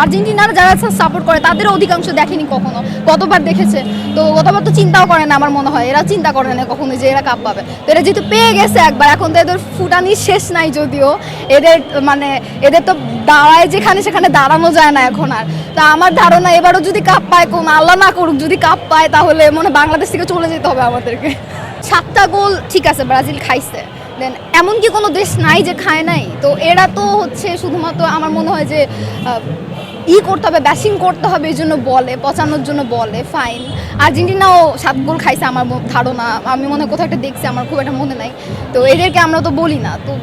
আর্জেন্টিনার যারা সাপোর্ট করে তাদেরও অধিকাংশ দেখেনি কখনো, গতবার দেখেছে, তো গতবার তো চিন্তাও করে না আমার মনে হয়, এরা চিন্তা করে না কখনো যে এরা কাপ পাবে। তো এরা যেহেতু পেয়ে গেছে একবার, এখন তো এদের ফুটানি শেষ নাই, যদিও এদের মানে এদের তো দাঁড়ায় যেখানে সেখানে দাঁড়ানো যায় না এখন আর। তা আমার ধারণা এবারও যদি কাপ পায়, কোন আল্লাহ না করুক যদি কাপ পায়, তাহলে মনে হয় বাংলাদেশ থেকে চলে যেতে হবে আমাদেরকে। 7টা গোল ঠিক আছে ব্রাজিল খাইছে, দেন এমন কি কোনো দেশ নাই যে খায় নাই? তো এরা তো হচ্ছে শুধুমাত্র আমার মনে হয় যে করতে হবে, ব্যাশিং করতে হবে, এই জন্য বলে, পচানোর জন্য বলে, ফাইন। আর্জেন্টিনাও 7 গোল খাইছে আমার ধারণা, আমি মনে হয় কোথাও একটা দেখছি, আমার খুব একটা মনে নাই। তো এদেরকে আমরা তো বলি না, তো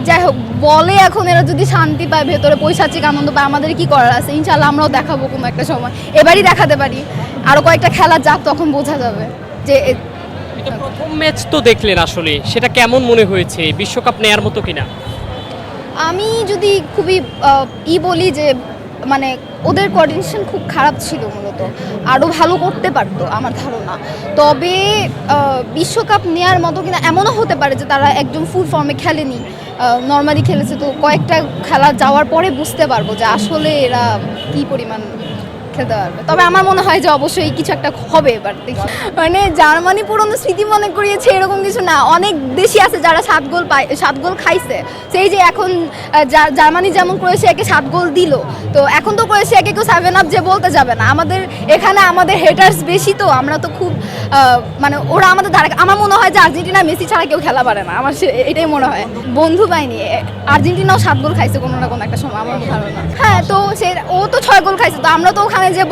যাই হোক বলে, এখন এরা যদি শান্তি পায়, ভেতরে পৈশাচিক আনন্দ পায়, আমাদের কি করার আছে? ইনশাল্লাহ আমরাও দেখাবো কোনো একটা সময়, এবারই দেখাতে পারি, আরও কয়েকটা খেলা যাক, তখন বোঝা যাবে যে। প্রথম ম্যাচ তো দেখলেন, আসলে সেটা কেমন মনে হয়েছে? বিশ্বকাপ নেয়ার মতো কিনা? আমি যদি খুবই বলি যে মানে ওদের কোঅর্ডিনেশন খুব খারাপ ছিল, মূলত আরও ভালো করতে পারতো আমার ধারণা। তবে বিশ্বকাপ নেওয়ার মতো কিনা এমনও হতে পারে যে তারা একদম ফুল ফর্মে খেলেনি, নর্মালি খেলেছে, তো কয়েকটা খেলা যাওয়ার পরে বুঝতে পারবো যে আসলে এরা কী পরিমাণ খেলতে পারবে। তবে আমার মনে হয় যে অবশ্যই কিছু একটা হবে এবার, দেখি। মানে জার্মানি পুরনো স্মৃতি মনে করিয়েছে এরকম কিছু না, অনেক দেশই আছে যারা 7 গোল 7 গোল খাইছে। সেই যে এখন জার্মানি যেমন ক্রোয়েশিয়াকে 7 গোল দিল, তো এখন তো ক্রোয়েশিয়াকে কেউ 7 আপ যে বলতে যাবে না। আমাদের এখানে আমাদের হেটার্স বেশি, তো আমরা তো খুব মানে ওরা আমাদের ধারে। আমার মনে হয় যে আর্জেন্টিনা মেসি ছাড়া কেউ খেলা পারে না, আমার এটাই মনে হয়। বন্ধু বাহিনী আর্জেন্টিনাও 7 গোল খাইছে কোনো না কোনো একটা সময়, আমার ধারণা। হ্যাঁ, তো ও তো 6 গোল খাইছে, তো আমরা তো ওখানে যে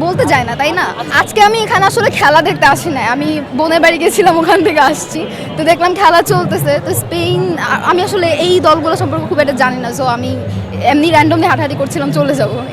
বলতে যায় না, তাই না? আজকে আমি এখানে আসলে খেলা দেখতে আসি না, আমি বোনের বাড়ি গেছিলাম, ওখান থেকে আসছি, তো দেখলাম খেলা চলতেছে। তো স্পেন, আমি আসলে এই দলগুলো সম্পর্কে খুব একটা জানি না, সো আমি এমনি র্যান্ডমলি হাঁটাহাঁটি করছিলাম, চলে যাবো।